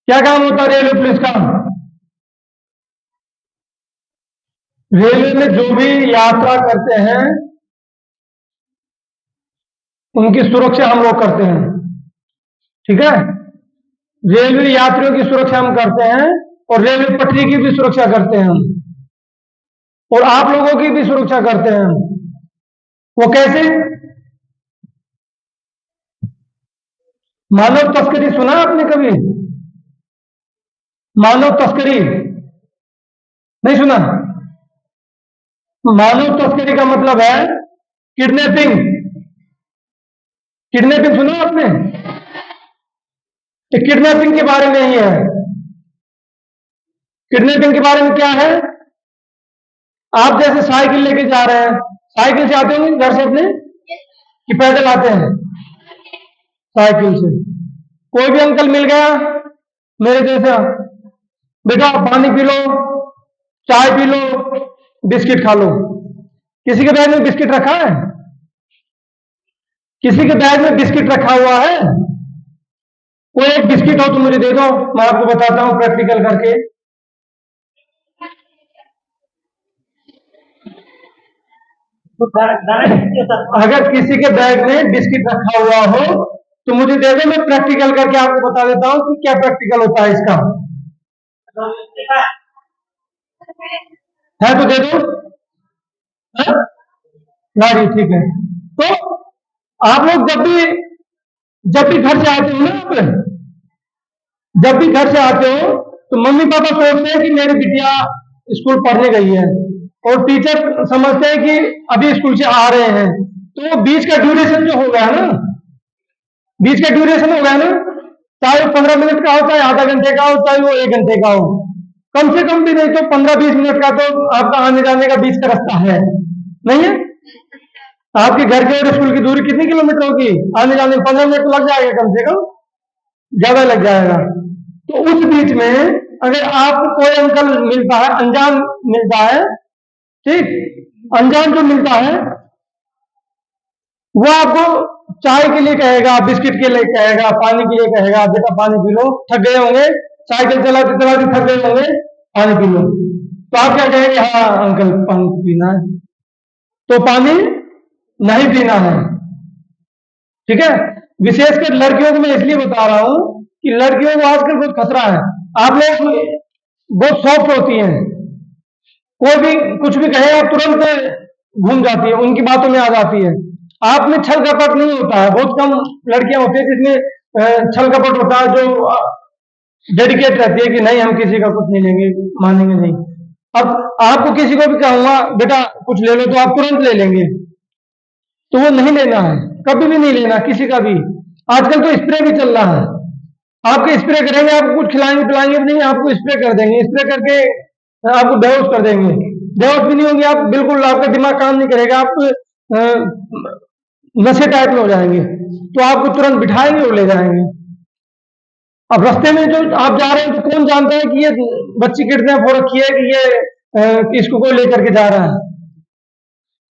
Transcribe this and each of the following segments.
क्या काम होता है रेलवे पुलिस का? रेलवे में जो भी यात्रा करते हैं उनकी सुरक्षा हम लोग करते हैं, ठीक है। रेलवे यात्रियों की सुरक्षा हम करते हैं और रेलवे पटरी की भी सुरक्षा करते हैं हम, और आप लोगों की भी सुरक्षा करते हैं हम। वो कैसे? मानव तस्करी सुना आपने कभी? मानव तस्करी नहीं सुना? मानव तस्करी का मतलब है किडनैपिंग। किडनैपिंग सुना आपने? ये किडनैपिंग के बारे में ही है। किडनैपिंग के बारे में क्या है? आप जैसे साइकिल लेके जा रहे हैं, साइकिल से आते होंगे घर से अपने कि पैदल आते हैं? साइकिल से। कोई भी अंकल मिल गया मेरे जैसा, बेटा पानी पी लो, चाय पी लो, बिस्किट खा लो। किसी के बैग में बिस्किट रखा है? किसी के बैग में बिस्किट रखा हुआ है? कोई एक बिस्किट हो तो मुझे दे दो, मैं आपको बताता हूं प्रैक्टिकल करके। अगर किसी के बैग में बिस्किट रखा हुआ हो तो मुझे दे दो, मैं प्रैक्टिकल करके आपको बता देता हूं कि क्या प्रैक्टिकल होता है इसका। है तो दे दो। गाड़ी ठीक है। तो आप लोग जब भी घर से आते हो ना, आप जब भी घर से आते हो तो मम्मी पापा सोचते हैं कि मेरी बिटिया स्कूल पढ़ने गई है, और टीचर समझते हैं कि अभी स्कूल से आ रहे हैं। तो बीच का ड्यूरेशन जो हो गया ना, बीच का ड्यूरेशन हो गया ना, चाहे वो 15 मिनट का हो, चाहे आधा घंटे का हो, चाहे वो 1 घंटे का हो, कम से कम भी नहीं तो 15-20 मिनट का तो आपका आने जाने का बीच का रास्ता है, नहीं है? आपके घर के और स्कूल की दूरी कितनी किलोमीटर होगी? आने जाने में 15 मिनट तो लग जाएगा, कम से कम ज्यादा लग जाएगा। तो उस बीच में अगर आपको कोई अंकल मिलता है, अनजान मिलता है, ठीक, अनजान जो मिलता है वो आपको चाय के लिए कहेगा, बिस्किट के लिए कहेगा, पानी के लिए कहेगा, बेटा पानी पी लो, थक गए होंगे, साइकिल चलाते चलाते थक गए होंगे, पानी पी लो। तो आप क्या कहेंगे? हाँ अंकल पानी पीना है, तो पानी नहीं पीना है, ठीक है। विशेषकर लड़कियों को मैं इसलिए बता रहा हूं कि लड़कियों को आजकल बहुत खतरा है। आप लोग बहुत सॉफ्ट होती हैं, कोई भी कुछ भी कहे आप तुरंत घूम जाती है, उनकी बातों में आ जाती है। आप में छल कपट नहीं होता है, बहुत कम लड़कियां होती है जिसमें छल कपट होता है, जो डेडिकेट रहती है कि नहीं हम किसी का कुछ नहीं लेंगे, मानेंगे नहीं। अब आपको किसी को भी कहूंगा बेटा कुछ ले लो तो आप तुरंत ले लेंगे, तो वो नहीं लेना है, कभी भी नहीं लेना किसी का भी। आजकल तो स्प्रे भी चल रहा है, आपके स्प्रे करेंगे, आपको कुछ खिलाएंगे पिलाएंगे नहीं, आपको स्प्रे कर देंगे, स्प्रे करके आपको बेहोश कर देंगे। बेहोश भी नहीं होंगे आप, बिल्कुल आपका दिमाग काम नहीं करेगा, आप नशे टाइप में हो जाएंगे, तो आपको तुरंत बिठाएंगे और ले जाएंगे। अब रास्ते में जो आप जा रहे हैं तो कौन जानता है कि ये बच्ची किडनैप हो रखी है, कि ये इसको कोई लेकर के जा रहा है।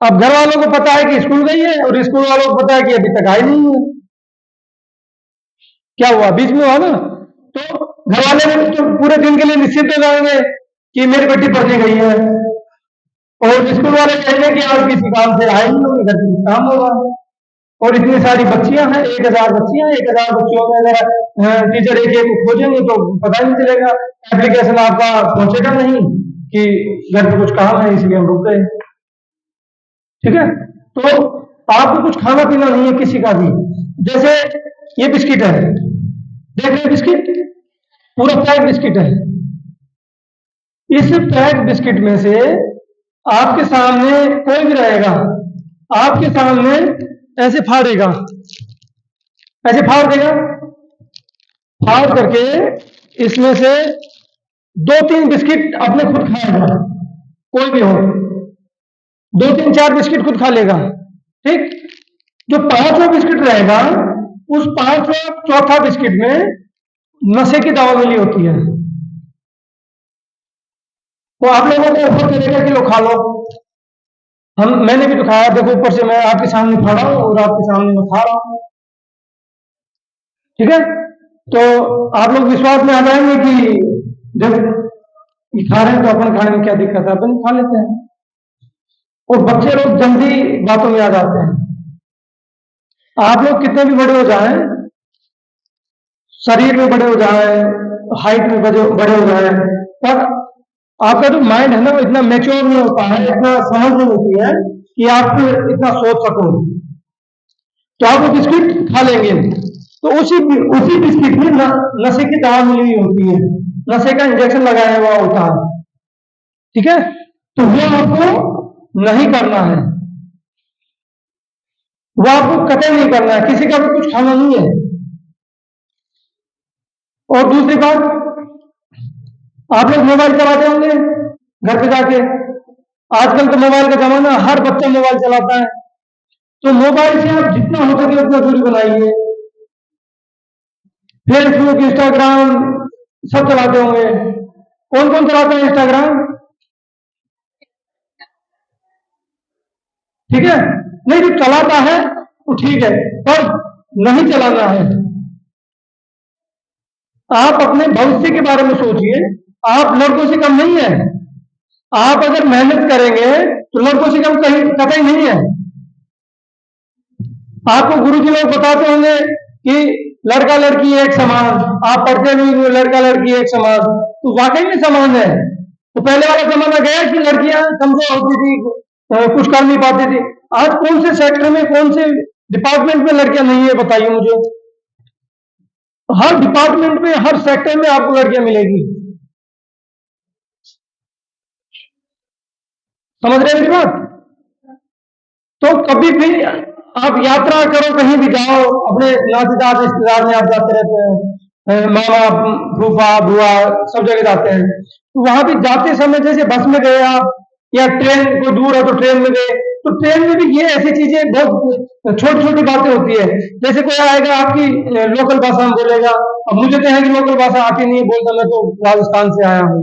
अब घर वालों को पता है कि स्कूल गई है, और स्कूल वालों को पता है कि अभी तक आई नहीं है। क्या हुआ? बीच में हुआ ना, तो घर वाले तो पूरे दिन के लिए निश्चित हो जाएंगे कि मेरी बेटी पढ़ने गई है, और स्कूल वाले कहेंगे कि आज किसी काम से आए नहीं होंगे, घर में काम होगा। और इतनी सारी बच्चियां हैं, 1000 बच्चियां, 1000 बच्चियों में अगर टीचर एक एक को खोजेंगे तो पता ही नहीं चलेगा, एप्लीकेशन आपका पहुंचेगा नहीं कि घर पे कुछ काम है इसलिए हम रुक गए, ठीक है। तो आपको कुछ खाना पीना नहीं है किसी का भी। जैसे ये बिस्किट है, देख रहे बिस्किट, पूरा पैक बिस्किट है। इस पैक बिस्किट में से आपके सामने कोई भी रहेगा, आपके सामने ऐसे फाड़ेगा, ऐसे फाड़ देगा, फाड़ करके इसमें से 2-3 बिस्किट अपने खुद खाएगा, कोई भी हो, 2-3-4 बिस्किट खुद खा लेगा, ठीक। जो 5वां बिस्किट रहेगा, उस 5वां चौथा बिस्किट में नशे की दवा मिली होती है, तो आप लोगों को ऑफर करेगा कि लो खा लो। मैंने भी तो खाया, देखो ऊपर से मैं आपके सामने खा रहा हूं और आपके सामने मैं खा रहा हूं, ठीक है। तो आप लोग विश्वास में आ जाएंगे कि जब खा रहे हैं तो अपन खाने में क्या दिक्कत है, अपन खा लेते हैं। और बच्चे लोग जल्दी बातों में आ जाते हैं। आप लोग कितने भी बड़े हो जाएं, शरीर में बड़े हो जाएं, हाइट में बड़े हो जाएं, पर आपका जो माइंड है ना वो इतना मैच्योर नहीं होता है, इतना समझ नहीं होती है कि आप इतना सोच सको। तो आप वो बिस्किट खा लेंगे, तो उसी बिस्किट में नशे की दवा मिली हुई होती है, नशे का इंजेक्शन लगाया हुआ होता है। ठीक है, तो वो आपको नहीं करना है, वो आपको कतई नहीं करना है, किसी का भी कुछ खाना नहीं है। और दूसरी बात, आप लोग मोबाइल चलाते होंगे घर पे जाके, आजकल तो मोबाइल का जमाना, हर बच्चा मोबाइल चलाता है। तो मोबाइल से आप जितना हो सके उतना दूरी बनाइए। फेसबुक, इंस्टाग्राम सब चलाते होंगे। कौन कौन चलाता है इंस्टाग्राम? ठीक है, नहीं जो चलाता है तो ठीक है, पर नहीं चलाना है। आप अपने भविष्य के बारे में सोचिए, आप लड़कों से कम नहीं है। आप अगर मेहनत करेंगे तो लड़कों से कम कहीं कतई नहीं है। आपको गुरुजी लोग बताते होंगे कि लड़का लड़की एक समान, आप पढ़ते भी हो लड़का लड़की एक समान, तो वाकई में समान है। तो पहले वाला जमाना गया कि लड़कियां कमजोर होती थी, कुछ कर नहीं पाती थी। आज कौन से सेक्टर में, कौन से डिपार्टमेंट में लड़कियां नहीं है, बताइए मुझे। हर डिपार्टमेंट में, हर सेक्टर में आपको लड़कियां मिलेगी। समझ रहे हैं मेरी बात? तो कभी भी आप यात्रा करो, कहीं भी जाओ, अपने नातेदार रिश्तेदार में आप जाते रहते हैं, मामा फूफा बुआ सब जगह जाते हैं, तो वहां भी जाते समय जैसे बस में गए आप, या ट्रेन को दूर है तो ट्रेन में गए, तो ट्रेन में भी ये ऐसी चीजें बहुत छोटी छोटी बातें होती है। जैसे कोई आएगा आपकी लोकल भाषा में बोलेगा, अब मुझे तो है कि लोकल भाषा आती नहीं है, बोलता मैं तो राजस्थान से आया हूँ।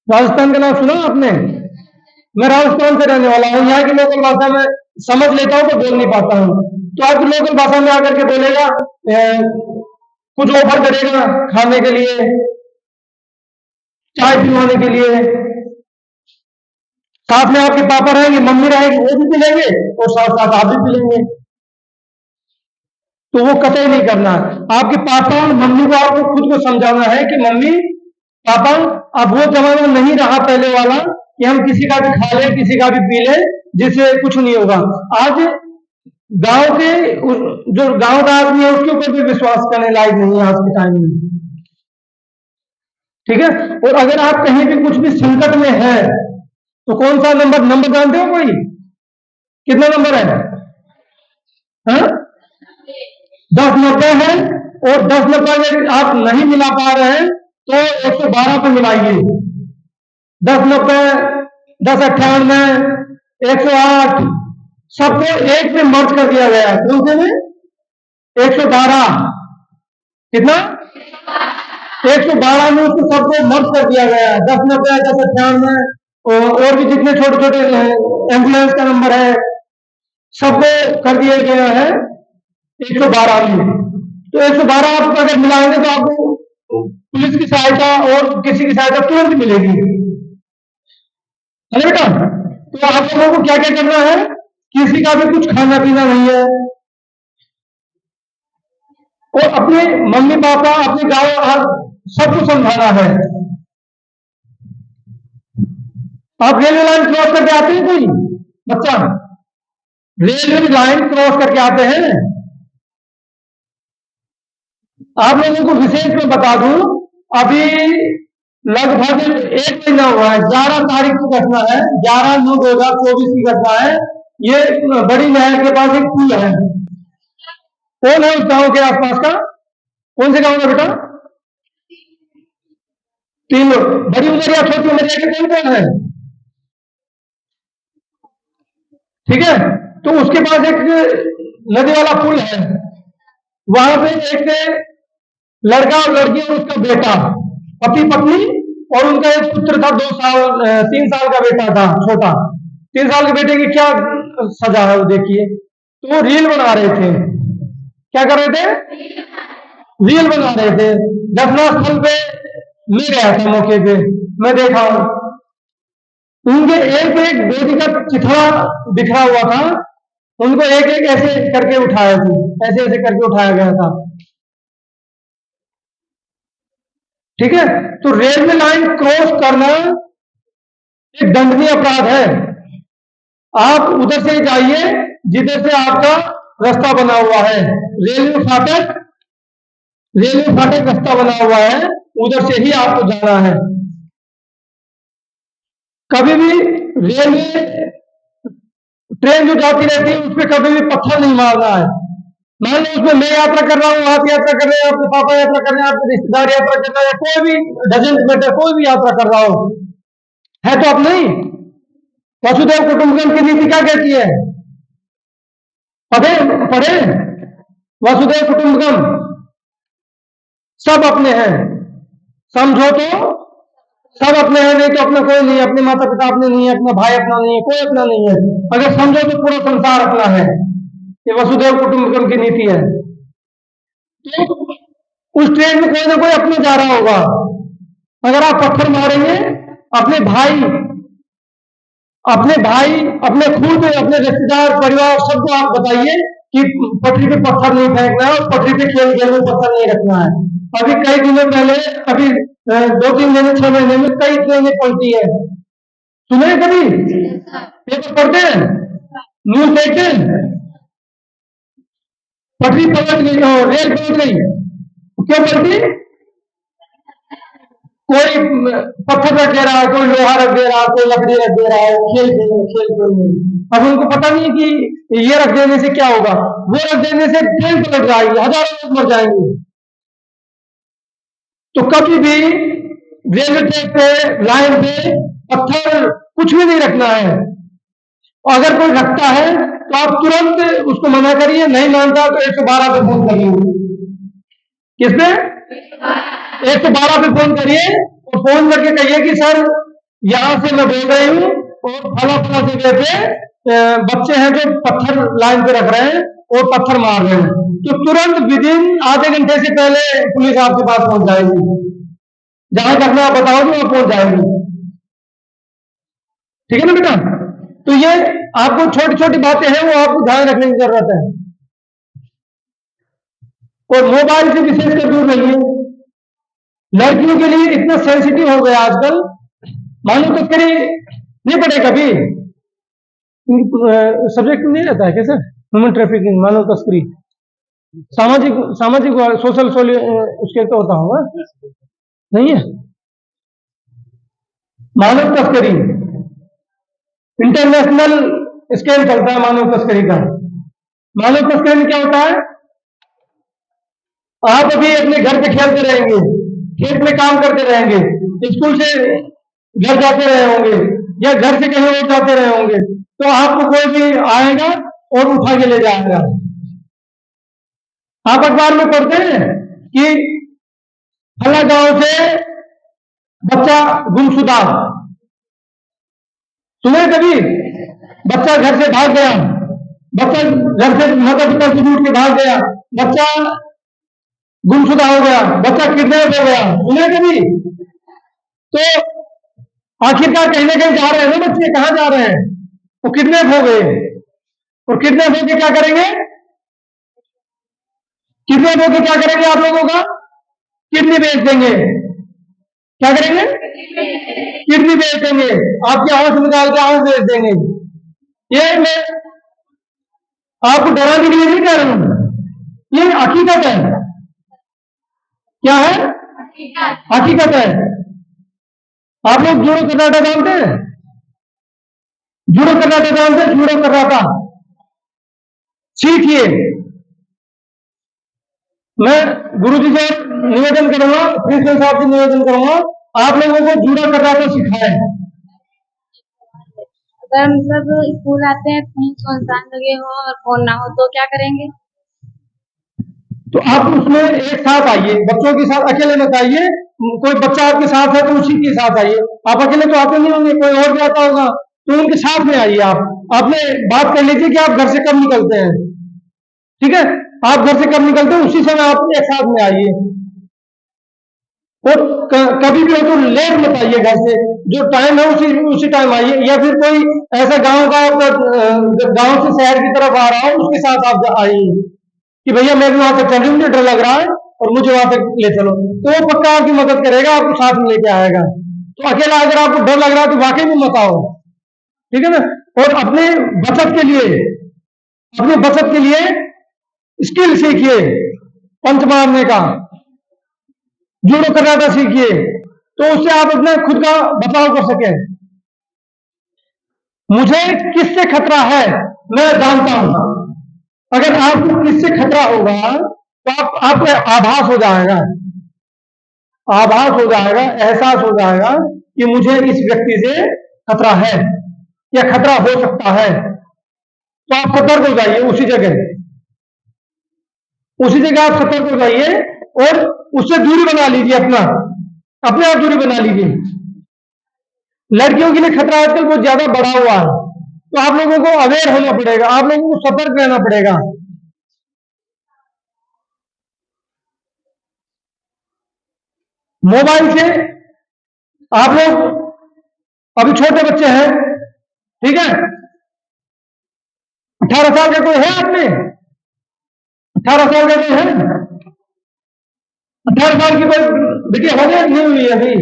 राजस्थान का नाम सुना आपने? मैं राजस्थान से रहने वाला हूँ, यहाँ की लोकल भाषा में समझ लेता हूँ तो बोल नहीं पाता हूँ। तो आपकी लोकल भाषा में आकर के बोलेगा, कुछ ऑफर करेगा खाने के लिए, चाय पिलवाने के लिए, साथ में आपके पापा रहेंगे, मम्मी रहेगी, वो भी पिलेंगे, और साथ साथ आप भी पिलेंगे। तो वो कतई नहीं करना। आपके पापा और मम्मी को आपको खुद को समझाना है कि मम्मी पापा, अब वो जमाना नहीं रहा पहले वाला कि हम किसी का भी खा ले, किसी का भी पी ले, जिससे कुछ नहीं होगा। आज गांव के जो गांव का आदमी है उसके ऊपर भी विश्वास करने लायक नहीं है आज के टाइम में। ठीक है, और अगर आप कहीं भी कुछ भी संकट में है तो कौन सा नंबर जानते हो कोई? कितना नंबर है? हाँ? 1090 है। और 1090 अगर आप नहीं मिला पा रहे हैं तो 112 पे मिलाइए। 1090, 1098, 108 सबको एक में मर्ज कर दिया गया है। कौन से में? 112। कितना? 112 में उसको सबको मर्ज कर दिया गया है। 1090, 1098 और भी जितने छोटे छोटे एम्बुलेंस का नंबर है सबको कर दिया गया है 112 में। तो 112 आप अगर मिलाएंगे तो आपको पुलिस की सहायता और किसी की सहायता तुरंत मिलेगी, है ना बेटा? तो आप लोगों को क्या क्या करना है? किसी का भी कुछ खाना पीना नहीं है, और अपने मम्मी पापा, अपने गांव सबको समझाना है। आप रेलवे लाइन क्रॉस करके आते हैं? कोई बच्चा रेलवे लाइन क्रॉस करके आते हैं? आप लोगों को विशेष में बता दूं, अभी लगभग 1 महीना हुआ है, 11 तारीख की घटना है, 11/9/2024 की घटना है। ये बड़ी नहर के पास एक पुल है। कौन है उस गांव के आसपास का? कौन से गांव का बेटा? 3 लोग। बड़ी उमरिया, छोटी उमरिया के कौन कौन है? ठीक है, तो उसके पास एक नदी वाला पुल है, वहां पे एक लड़का और लड़की और उसका बेटा, पति पत्नी, और उनका एक पुत्र था, 3 साल का बेटा था छोटा। 3 साल के बेटे की क्या सजा है वो देखिए। तो वो रील बना रहे थे। क्या कर रहे थे? रील बना रहे थे। घटना स्थल पे मैं गया था, मौके पे मैं देखा हूं, उनके एक एक बेटी का चिथड़ा बिखरा हुआ था, उनको एक एक ऐसे करके उठाया थे, ऐसे ऐसे करके उठाया गया था। ठीक है, तो रेलवे लाइन क्रॉस करना एक दंडनीय अपराध है। आप उधर से जाइए जिधर से आपका रास्ता बना हुआ है, रेलवे फाटक, रेलवे फाटक रास्ता बना हुआ है, उधर से ही आपको जाना है। कभी भी रेलवे ट्रेन जो जाती रहती है उस पर कभी भी पत्थर नहीं मारना है। मान लो उसमें मैं यात्रा कर रहा हूँ, आप यात्रा कर रहे हैं, आपके पापा यात्रा कर रहे हैं, आपके रिश्तेदार यात्रा कर रहे हैं, कोई भी डजंट मैटर, कोई भी यात्रा कर रहा हो, है तो आप नहीं। वसुधैव कुटुंबकम की नीति क्या कहती है? पढ़े पढ़े, वसुधैव कुटुंबकम, सब अपने हैं, समझो तो सब अपने हैं, नहीं तो अपना कोई नहीं है, अपने माता पिता अपने नहीं है, अपना भाई अपना नहीं है, कोई अपना नहीं है। अगर समझो तो पूरा संसार अपना है। ये वसुधैव कुटुंबकम की नीति है। तो उस ट्रेन में कोई ना कोई अपना जा रहा होगा। अगर आप पत्थर मारेंगे अपने भाई, अपने खून में, अपने रिश्तेदार परिवार सबको आप बताइए कि पटरी पे पत्थर नहीं फेंकना है और पटरी पे खेल खेल में पत्थर नहीं रखना है। अभी कई दिनों पहले, अभी 2-3 महीने 6 महीने में कई ट्रेनें पलटी है, सुने कभी? पेपर पढ़ते हैं, न्यूज देखते हैं, पटरी पलट गई, रेल पलट गई, क्यों पलटी? कोई पत्थर रख दे रहा है, कोई लोहा रख दे रहा है, कोई लकड़ी रख दे रहा है, खेल खेल में। अब उनको पता नहीं कि ये रख देने से क्या होगा, वो रख देने से ट्रेन पलट जाएगी, हजारों लोग मर जाएंगे। तो कभी भी रेलवे ट्रैक पे, लाइन पे पत्थर कुछ भी नहीं रखना है। और अगर कोई रखता है तो आप तुरंत उसको मना करिए, नहीं मानता तो 112 पे फोन करिए। किस पे? 112 पे फोन करिए और फोन करके कहिए कि सर यहां से मैं बोल रही हूँ और फला फला जगह पे बच्चे हैं जो पत्थर लाइन पे रख रहे हैं और पत्थर मार रहे हैं, तो तुरंत विदिन आधे घंटे से पहले पुलिस आपके पास पहुंच जाएगी। जहां तक मैं आप बताओगे वहां पहुंच जाएगी। ठीक है ना बेटा? तो ये आपको छोटी छोटी बातें हैं, वो आपको ध्यान रखने की जरूरत है। और मोबाइल से विशेषकर दूर रहिए। लड़कियों के लिए इतना सेंसिटिव हो गया आजकल, मानो तस्करी नहीं पड़े कभी, सब्जेक्ट नहीं रहता है कैसे, ह्यूमन ट्रैफिकिंग, मानव तस्करी, सामाजिक सामाजिक सोशल उसके तो होता होगा, नहीं है? मानव तस्करी इंटरनेशनल स्केल चलता है मानव तस्करी का। मानव तस्करी में क्या होता है? आप अभी अपने घर पे खेलते रहेंगे, खेत में काम करते रहेंगे, स्कूल से घर जाते रहे होंगे या घर से कहीं और जाते रहे होंगे, तो आपको कोई भी आएगा और उठा के ले जाएगा। आप अखबार में पढ़ते हैं कि फला गांव से बच्चा गुमशुदा, सुने कभी? बच्चा घर से भाग गया, बच्चा घर से माता पिता से छूट के भाग गया, बच्चा गुमशुदा हो गया, बच्चा किडनैप हो गया, सुने कभी? तो आखिरकार कहीं ना कहीं जा रहे हैं ना बच्चे, कहां जा रहे हैं? वो किडनैप हो गए, और किडनैप होकर क्या करेंगे? किडनैप होकर क्या करेंगे? आप लोगों का किडनी बेच देंगे। क्या करेंगे? किडनी बेच देंगे, आपकी आंख निकाल के आंख बेच देंगे। ये मैं आपको डराने के लिए नहीं कह रहा हूं, ये हकीकत है। क्या है? हकीकत है। आप लोग जूडो कराटा जानते हैं? जूडो कराटा जानते हैं? जूडो कराटा सीखिए। मैं गुरुजी से निवेदन करूंगा, प्रिंसिपल साहब से निवेदन करूंगा, आप लोगों को जूडो कराटा सिखाएं। अगर मतलब स्कूल आते हैं कहीं सुनसान जगह हो और फोन ना हो तो क्या करेंगे? तो आप उसमें एक साथ आइए, बच्चों के साथ, अकेले मत आइए। कोई बच्चा आपके साथ है तो उसी के साथ आइए। आप अकेले तो आते नहीं होंगे, कोई और भी आता होगा, तो उनके साथ में आइए। आप आपने बात कर लीजिए कि आप घर से कब निकलते हैं, ठीक है? आप घर से कब निकलते हो उसी समय आप एक साथ में आइए। और कभी भी हो तो लेट मत आइए घर से, जो टाइम है उसी टाइम आइए। या फिर कोई ऐसा गांव से शहर की तरफ आ रहा हो उसके साथ आप आइए कि भैया मैं भी वहां तक चल रही हूँ, मुझे डर लग रहा है और मुझे वहां तक ले चलो, तो वो पक्का आपकी मदद करेगा, आपको साथ में लेके आएगा। तो अकेला अगर आपको डर लग रहा है तो वाकई में मत आओ, ठीक है ना। और अपने बचत के लिए स्किल सीखिए, पंच मारने का, जूडो कराटा सीखिए, तो उससे आप अपने खुद का बचाव कर सके। मुझे किससे खतरा है मैं जानता हूं। अगर आपको किससे खतरा होगा तो आपको आभास हो जाएगा, एहसास हो जाएगा कि मुझे इस व्यक्ति से खतरा है या खतरा हो सकता है, तो आप सतर्क हो जाइए। उसी जगह आप सतर्क हो जाइए और उससे दूरी बना लीजिए, अपने आप दूरी बना लीजिए। लड़कियों के लिए खतरा आजकल बहुत ज्यादा बढ़ा हुआ है, तो आप लोगों को अवेयर होना पड़ेगा, आप लोगों को सतर्क रहना पड़ेगा। मोबाइल से आप लोग, अभी छोटे बच्चे हैं, ठीक है, 18 साल का कोई है आप में? 18 साल का कोई है? 18 साल की कोई बेटी हो गई नहीं हुई अभी?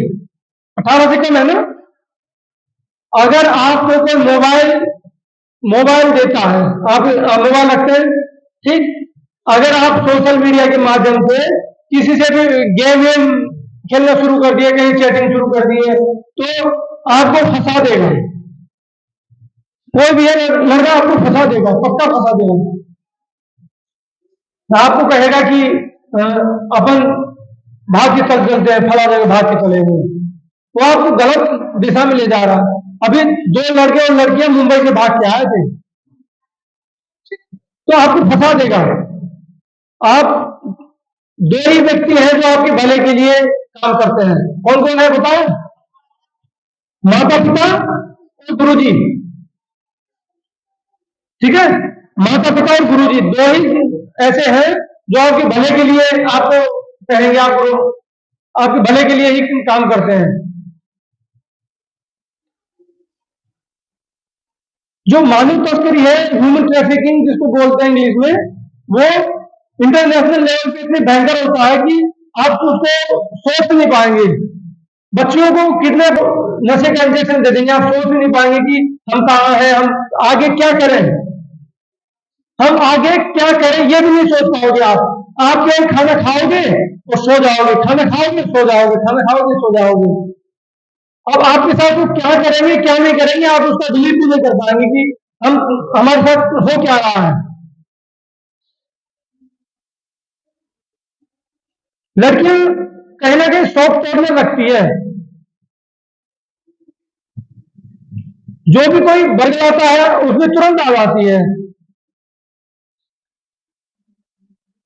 18 से कम है ना? अगर आपको कोई मोबाइल देता है, आप मोबाइल रखते हैं, ठीक, अगर आप सोशल मीडिया के माध्यम से किसी से भी गेम खेलना शुरू कर दिए, कहीं चैटिंग शुरू कर दिए, तो आपको फंसा देगा। कोई भी है लड़का आपको फंसा देगा, पक्का फंसा देगा। आपको कहेगा कि अपन भाग के चल चलते हैं, फला जगह भाग के चले गए, वो आपको गलत दिशा में ले जा रहा है। अभी 2 लड़के और लड़कियां मुंबई से भाग के आए थे, तो आपको फंसा देगा। आप 2 ही व्यक्ति हैं जो आपके भले के लिए काम करते हैं, कौन कौन है बताओ? माता पिता और गुरुजी, ठीक है, माता पिता और गुरुजी 2 ही ऐसे हैं जो आपके भले के लिए आपको कहेंगे, आपके भले के लिए ही काम करते हैं। जो मानव तस्करी है, ह्यूमन ट्रैफिकिंग जिसको बोलते हैं इंग्लिश में, वो इंटरनेशनल लेवल पे इतनी भयंकर होता है कि आप उसको सोच नहीं पाएंगे। बच्चियों को कितने नशे का इंजेक्शन दे देंगे, आप सोच नहीं पाएंगे कि हम कहाँ हैं, हम आगे क्या करें, ये भी नहीं सोच पाओगे। आप क्या खाना खाओगे और सो जाओगे, खाना खाओगे सो जाओगे, खाना खाओगे सो जाओगे। अब आपके साथ वो क्या करेंगे क्या नहीं करेंगे, आप उसका बिलीव भी नहीं कर पाएंगे कि हमारे साथ हो क्या रहा है। लड़कियां कहीं ना कहीं सॉफ्ट कॉर्नर रखती है, जो भी कोई बरगलाता है उसमें तुरंत आ जाती है।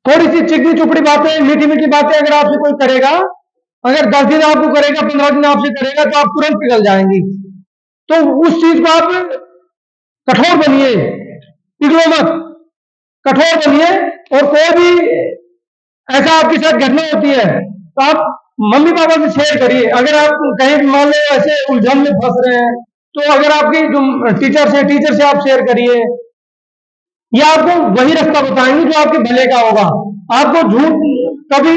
थोड़ी सी चिकनी चुपड़ी बातें, मीठी मीठी बातें अगर आपसे कोई करेगा, अगर 10 दिन आपको करेगा, 15 दिन आपसे करेगा, तो आप तुरंत पिघल जाएंगी। तो उस चीज को आप कठोर बनिए, पिघलो मत, कठोर बनिए। और कोई भी ऐसा आपके साथ घटना होती है तो आप मम्मी पापा से शेयर करिए। अगर आप कहीं मान लो ऐसे उलझन में फंस रहे हैं, तो अगर आपकी जो टीचर से आप शेयर करिए, या आपको वही रास्ता बताएंगे जो आपके भले का होगा। आपको झूठ कभी,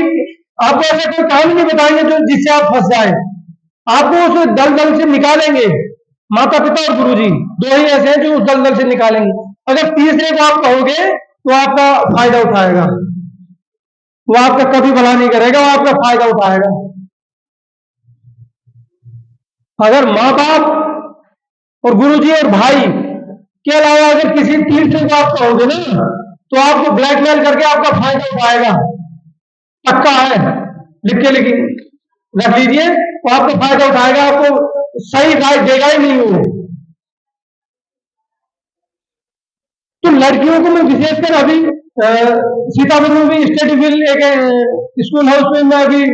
आपको ऐसा कोई काम नहीं बताएंगे जो जिससे आप फंस जाए, आपको उस दलदल से निकालेंगे। माता पिता और गुरुजी 2 ही ऐसे हैं जो उस दलदल से निकालेंगे। अगर तीसरे को आप कहोगे तो आपका फायदा उठाएगा, वो आपका कभी भला नहीं करेगा, वो आपका फायदा उठाएगा। अगर माँ बाप और गुरुजी और भाई के अलावा अगर किसी तीसरे को आप कहोगे ना, तो आपको ब्लैकमेल करके आपका फायदा उठाएगा, पक्का है, लिख रख लीजिए। वो आपका फायदा उठाएगा, आपको सही राय देगा ही नहीं वो। तो लड़कियों को मैं विशेषकर अभी सीतापुर में भी स्टडी विल एक स्कूल हाउस में मैं अभी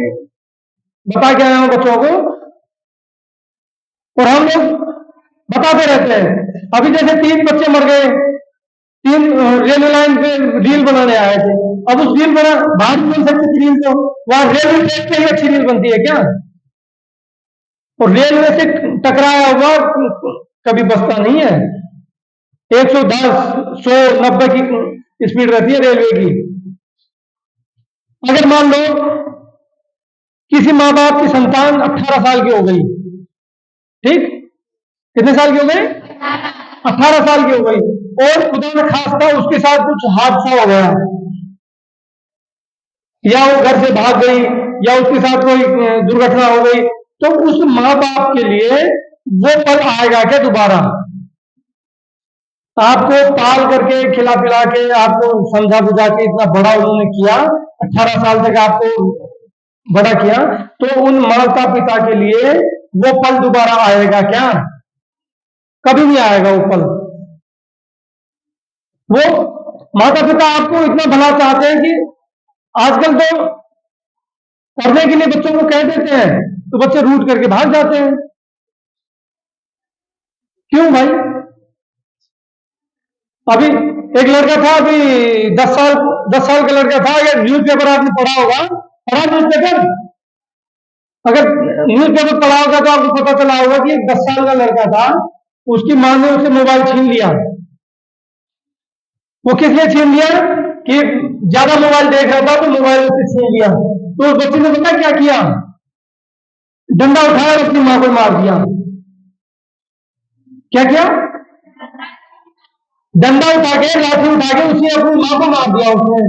बता के आया हूं बच्चों को, और हम लोग बताते रहते हैं। अभी जैसे 3 बच्चे मर गए, रेलवे लाइन पे रील बनाने आए थे। अब उस रील बना बाहर नहीं बन सकती रील, तो वहां रेलवे ट्रैक पे ही अच्छी रील बनती है क्या? और रेलवे से टकराया हुआ कभी बसता नहीं है। 110, 100, 90 की स्पीड रहती है रेलवे की। अगर मान लो किसी माँ बाप की संतान 18 साल की हो गई, ठीक, कितने साल की हो गई? 18 साल की हो गई, और खुदा न खास्ता उसके साथ कुछ हादसा हो गया, या वो घर से भाग गई, या उसके साथ कोई दुर्घटना हो गई, तो उस माँ बाप के लिए वो पल आएगा क्या दोबारा? आपको पाल करके खिला पिला के आपको समझा बुझा के इतना बड़ा उन्होंने किया, 18 साल तक आपको बड़ा किया, तो उन माता पिता के लिए वो पल दोबारा आएगा क्या? कभी नहीं आएगा वो पल। वो माता पिता आपको इतना भला चाहते हैं कि आजकल तो पढ़ने के लिए बच्चों को कह देते हैं तो बच्चे रूठ करके भाग जाते हैं। क्यों भाई? अभी एक लड़का था, अभी 10 साल का लड़का था, अगर न्यूज़पेपर आपने पढ़ा होगा, पढ़ा न्यूज़पेपर? अगर न्यूज़पेपर पढ़ा होगा तो आपको पता चला होगा कि एक 10 साल का लड़का था, उसकी मां ने उसे मोबाइल छीन लिया। वो किस लिए छीन लिया? कि ज्यादा मोबाइल देख रहा था तो मोबाइल उससे छीन लिया। तो उस बच्चे ने पता क्या किया? डंडा उठाया और अपनी मां को मार दिया। क्या किया? डंडा उठा के, लाठी उठा के उसने अपनी मां को मार दिया उसने।